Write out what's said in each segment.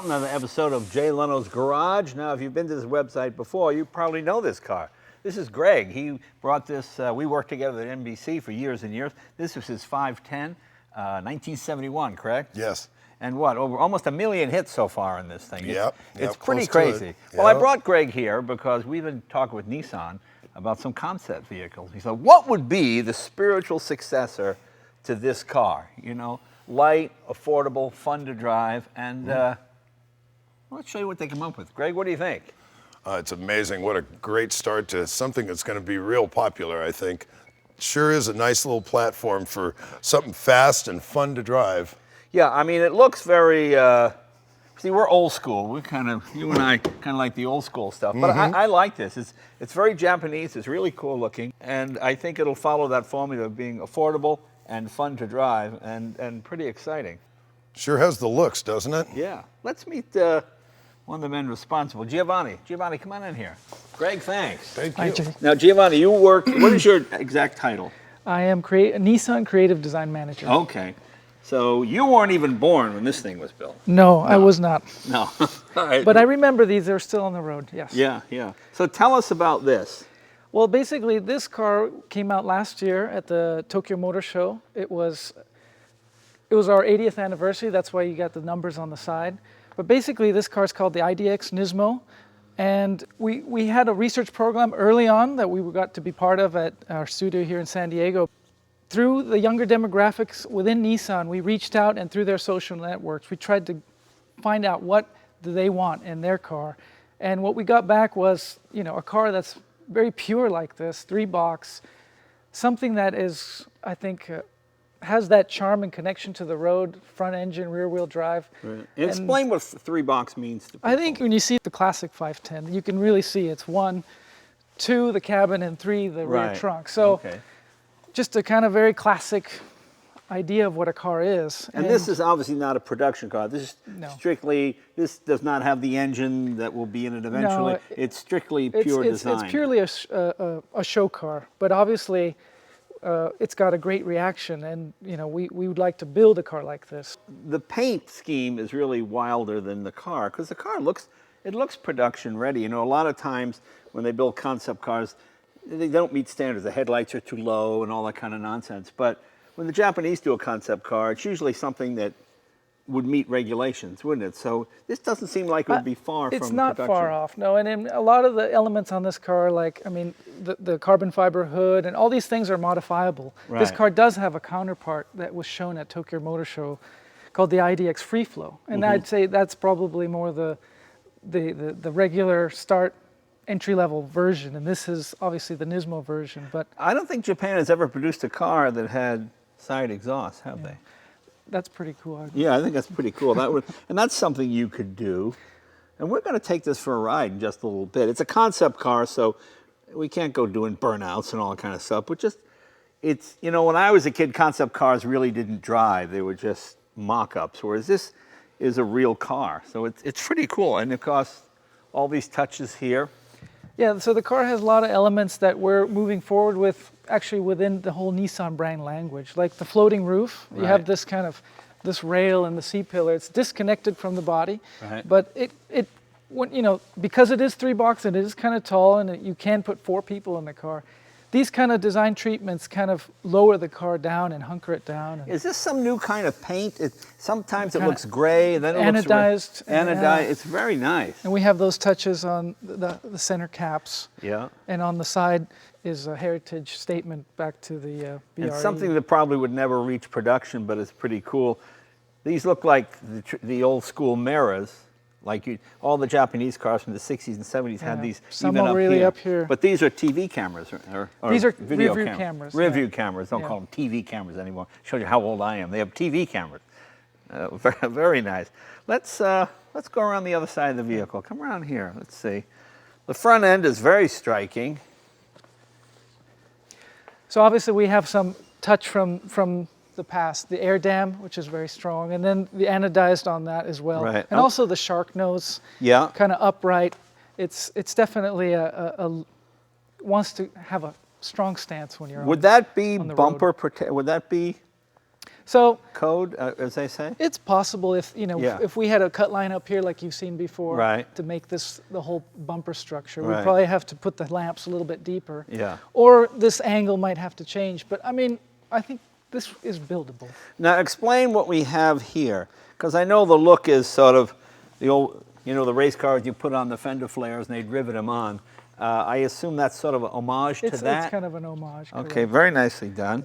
another episode of Jay Leno's Garage. Now, if you've been to this website before, you probably know this car. This is Greg. He brought this, we worked together at NBC for years and years. This was his 510, 1971, correct? Yes. And what, over almost 1 million hits so far in this thing. Yep. It's pretty crazy. Well, I brought Greg here because we've been talking with Nissan about some concept vehicles. He said, what would be the spiritual successor to this car? You know, light, affordable, fun to drive, and let's show you what they come up with. Greg, what do you think? It's amazing. What a great start to something that's going to be real popular, I think. Sure is a nice little platform for something fast and fun to drive. Yeah, I mean, it looks very, see, we're old school. We kind of, you and I kind of like the old school stuff. But I like this. It's very Japanese. It's really cool looking. And I think it'll follow that formula of being affordable and fun to drive and pretty exciting. Sure has the looks, doesn't it? Yeah. Let's meet one of the men responsible, Giovanni. Giovanni, come on in here. Greg, thanks. Thank you. Hi, Jay. Now, Giovanni, you work, what is your exact title? I am Nissan Creative Design Manager. Okay. So you weren't even born when this thing was built? No, I was not. No. All right. But I remember these, they're still on the road, yes. Yeah, yeah. So tell us about this. Well, basically, this car came out last year at the Tokyo Motor Show. It was our 80th anniversary, that's why you got the numbers on the side. But basically, this car is called the IDx NISMO. And we had a research program early on that we got to be part of at our studio here in San Diego. Through the younger demographics within Nissan, we reached out, and through their social networks, we tried to find out what do they want in their car. And what we got back was, you know, a car that's very pure like this, 3-box, something that is, I think, has that charm and connection to the road, front engine, rear wheel drive. Right. And explain what 3-box means to people. I think when you see the classic 510, you can really see it's 1, 2, the cabin, and 3, the rear trunk. So just a kind of very classic idea of what a car is. And this is obviously not a production car. This is strictly, this does not have the engine that will be in it eventually. No, it's strictly pure design. It's purely a show car, but obviously it's got a great reaction, and you know we would like to build a car like this. The paint scheme is really wilder than the car because the car looks production ready. You know, a lot of times when they build concept cars, they don't meet standards. The headlights are too low and all that kind of nonsense. But when the Japanese do a concept car, it's usually something that would meet regulations, wouldn't it? So this doesn't seem like it would be far from production. It's not far off, no. And in a lot of the elements on this car, like, I mean, the carbon fiber hood and all these things are modifiable. Right. This car does have a counterpart that was shown at Tokyo Motor Show called the IDx Free Flow. And I'd say that's probably more the regular start entry-level version, and this is obviously the NISMO version. But I don't think Japan has ever produced a car that had side exhaust, have they? That's pretty cool. Yeah, I think that's pretty cool. And that's something you could do. And we're going to take this for a ride in just a little bit. It's a concept car, so we can't go doing burnouts and all that kind of stuff. But just, it's, you know, when I was a kid, concept cars really didn't drive. They were just mock-ups, whereas this is a real car. So it's pretty cool. And of course, all these touches here. Yeah, so the car has a lot of elements that we're moving forward with, actually within the whole Nissan brand language, like the floating roof. You have this kind of, this rail and the C-pillar. It's disconnected from the body, but when, you know, because it is 3-box and it is kind of tall and you can put 4 people in the car, these kind of design treatments kind of lower the car down and hunker it down. Is this some new kind of paint? Sometimes it looks gray, and then it anodized, looks anodized. It's very nice. And we have those touches on the center caps. Yeah. And on the side is a heritage statement back to the BRE. And something that probably would never reach production, but it's pretty cool. These look like the old school mirrors. Like all the Japanese cars from the 60s and 70s had these some even are really up here. But these are TV cameras or these are video rear view cameras. Rear view cameras. Don't call them TV cameras anymore. Shows you how old I am. They have TV cameras. Very, very nice. Let's go around the other side of the vehicle. Come around here. Let's see. The front end is very striking. So obviously we have some touch from the past, the air dam, which is very strong, and then the anodized on that as well, and also the shark nose, kind of upright. It's definitely wants to have a strong stance when you're. Would that be bumper protect? Would that be? So code, as they say? it's possible if, you know, Yeah. if we had a cut line up here like you've seen before Right. to make this the whole bumper structure, Right. we'd probably have to put the lamps a little bit deeper. Yeah. Or this angle might have to change. But I mean, I think this is buildable. Now explain what we have here, because I know the look is sort of the old, you know, the race cars you put on the fender flares and they'd rivet them on. I assume that's sort of a homage to that? It's kind of an homage. Okay, correct. very nicely done.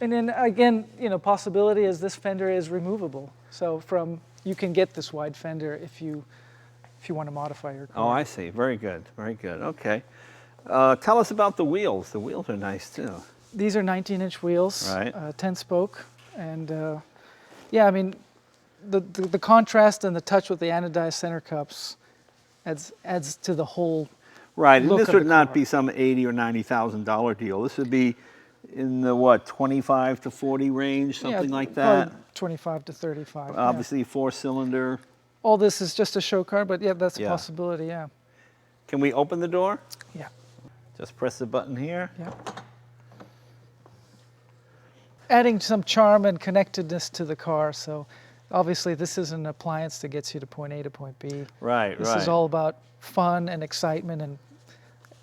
And then again, you know, possibility is this fender is removable. So you can get this wide fender if you want to modify your car. Oh, I see. Very good. Very good. Okay. Tell us about the wheels. The wheels are nice too. These are 19-inch wheels, Right. 10-spoke, and yeah, I mean, the contrast and the touch with the anodized center cups adds to the whole. Right, and look this of would the not car. be some $80,000 or $90,000 deal. This would be in the what, 25 to 40 range, something like that. Probably 25 to 35. yeah. Obviously, 4-cylinder. All this is just a show car, but yeah, that's a Yeah. possibility. Yeah. Can we open the door? Yeah. Just press the button here. Yeah. Adding some charm and connectedness to the car. So obviously this is an appliance that gets you to point A to point B. Right, This right. is all about fun and excitement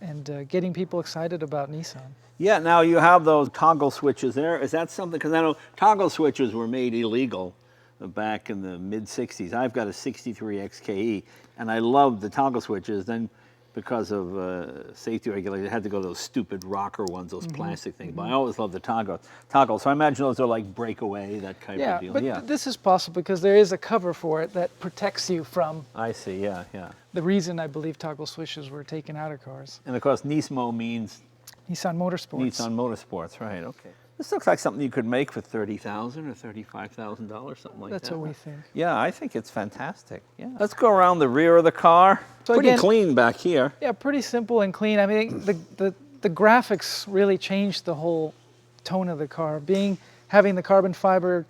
and getting people excited about Nissan. Yeah, now you have those toggle switches there. Is that something, because I know toggle switches were made illegal back in the mid-60s. I've got a 63 XKE, and I love the toggle switches. Then because of safety regulations, I had to go to those stupid rocker ones, those plastic things. But I always loved the toggle. So I imagine those are like breakaway, that type Yeah, of deal. but Yeah, this is possible because there is a cover for it that protects you from I see, yeah, yeah. the reason I believe toggle switches were taken out of cars. And of course, NISMO means Nissan Motorsports. Nissan Motorsports, right, okay. This looks like something you could make for $30,000 or $35,000, something like That's that. what we think. Yeah, I think it's fantastic. Yeah. Let's go around the rear of the car. So Pretty again- clean back here. Yeah, pretty simple and clean. I mean, the graphics really changed the whole tone of the car. Having the carbon fiber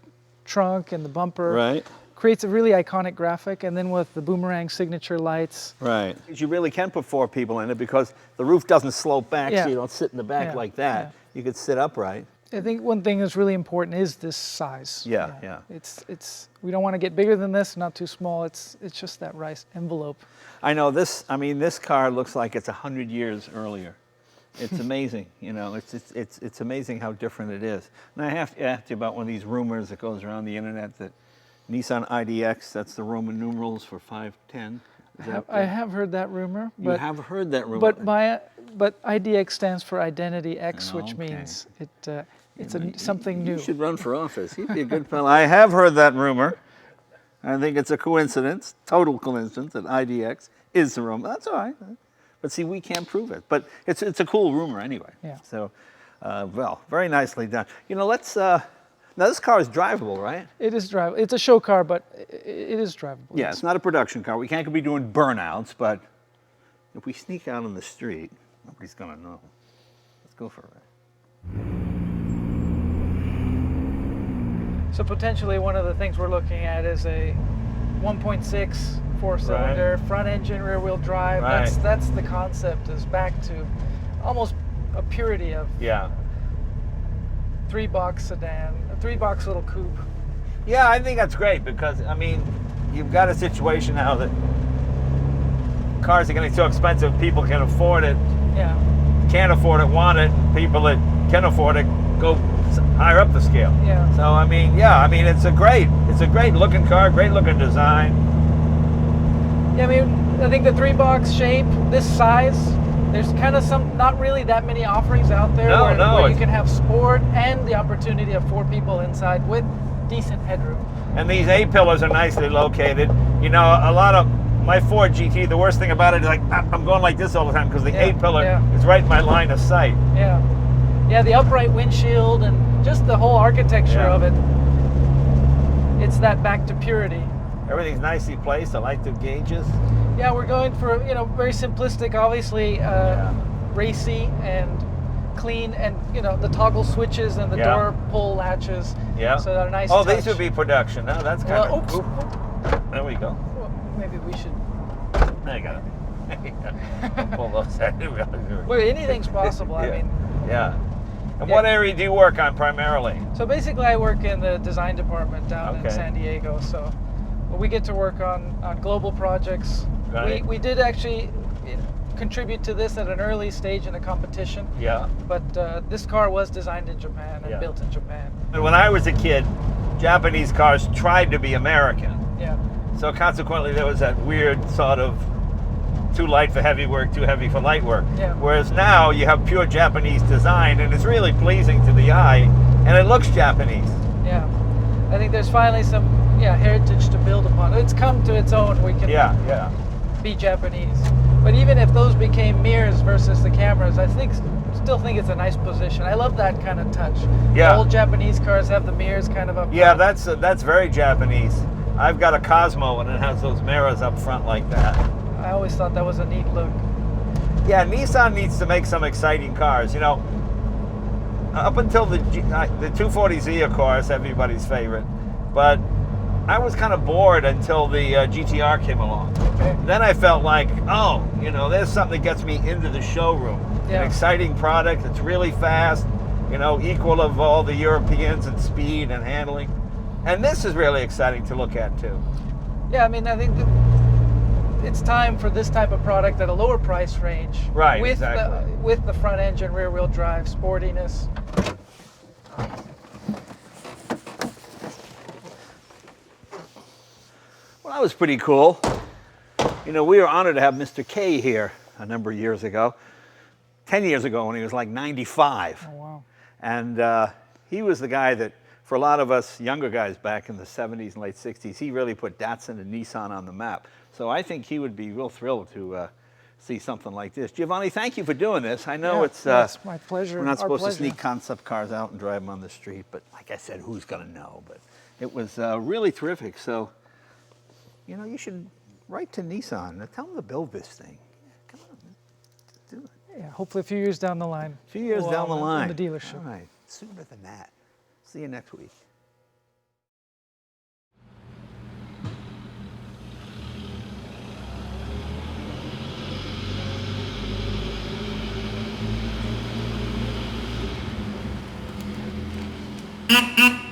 trunk and the bumper Right, creates a really iconic graphic, and then with the boomerang signature lights. right. You really can put 4 people in it because the roof doesn't slope back, Yeah. so you don't sit in the back Yeah, like that. yeah. You could sit upright. I think one thing that's really important is this size. Yeah, yeah. It's we don't want to get bigger than this, not too small. It's just that right envelope. I know this, I mean, this car looks like it's 100 years earlier. It's amazing, you know, it's amazing how different it is. And I have to ask you about one of these rumors that goes around the internet that Nissan IDx, that's the Roman numerals for 510. Is that I have heard that rumor, you but have heard that rumor? but IDX stands for Identity X, which Okay. means it's something new. You should run for office. You'd be a good fellow. I have heard that rumor. I think it's a coincidence, total coincidence, that IDX is the Roman. That's all right. But see, we can't prove it. But it's a cool rumor anyway. Yeah. So, well, very nicely done. You know, let's. Now this car is drivable, right? It is drivable. It's a show car, but it is drivable. Yeah, it's not a production car. We can't be doing burnouts, but if we sneak out on the street, nobody's gonna know. Let's go for it. So potentially one of the things we're looking at is a 1.6 4-cylinder front engine rear wheel drive. Right. That's the concept, is back to almost a purity of Yeah. 3-box sedan, a 3-box little coupe. Yeah, I think that's great because, I mean, you've got a situation now that cars are getting so expensive, people can afford it, Yeah. can't afford it, want it, and people that can afford it go higher up the scale. Yeah. So, I mean, yeah, I mean, it's a great looking car, great looking design. Yeah, I mean, I think the 3-box shape, this size, there's kind of not really that many offerings out there where you it's- can have sport and the opportunity of 4 people inside with decent headroom. And these A-pillars are nicely located. You know, a lot of my Ford GT, the worst thing about it is like, I'm going like this all the time because the Yeah, A-pillar yeah. is right in my line of sight. Yeah. Yeah, the upright windshield and just the whole architecture Yeah. of it. It's that back to purity. Everything's nicely placed. I like the gauges. Yeah, we're going for, very simplistic, obviously, racy and clean, and, the toggle switches and the Yeah. door pull latches. Yeah. So they're nice Oh, touch. these would be production. No, that's kind Well, of. oops. There we go. Well, maybe we should. There you go. Pull those out. I didn't realize they were- Well, anything's possible. I Yeah. mean, Yeah. And Yeah. what area do you work on primarily? So basically, I work in the design department down in Okay. San Diego. So we get to work on global projects. Right. We did actually contribute to this at an early stage in a competition. Yeah. But this car was designed in Japan and Yeah. built in Japan. When I was a kid, Japanese cars tried to be American. Yeah. So consequently, there was that weird sort of too light for heavy work, too heavy for light work. Yeah. Whereas now you have pure Japanese design, and it's really pleasing to the eye, and it looks Japanese. Yeah. I think there's finally some heritage to build upon. It's come to its own. We can Yeah. be Japanese. But even if those became mirrors versus the cameras, I still think it's a nice position. I love that kind of touch. Yeah. Old Japanese cars have the mirrors kind of up Yeah, front. that's very Japanese. I've got a Cosmo, and it has those mirrors up front like that. I always thought that was a neat look. Yeah, Nissan needs to make some exciting cars. You know, up until the 240Z, of course, everybody's favorite. But I was kind of bored until the GTR came along. Okay. Then I felt like, oh, you know, there's something that gets me into the showroom. Yeah. An exciting product. It's really fast. You know, equal of all the Europeans in speed and handling. And this is really exciting to look at too. Yeah, I mean, I think it's time for this type of product at a lower price range. Right, With exactly. with the front engine, rear wheel drive, sportiness. Well, that was pretty cool. You know, we were honored to have Mr. K here a number of years ago. 10 years ago when he was like 95. Oh, wow. And he was the guy that, for a lot of us younger guys back in the 70s and late 60s, he really put Datsun and Nissan on the map. So I think he would be real thrilled to see something like this. Giovanni, thank you for doing this. I know it's my pleasure. we're not Our supposed pleasure. to sneak concept cars out and drive them on the street, but like I said, who's going to know? But it was really terrific. So, you know, you should write to Nissan and tell them to build this thing. Come on, do it. Yeah, hopefully a few years down the line. A few years down the line. In the dealership. All right, sooner than that. See you next week. Mm-hmm.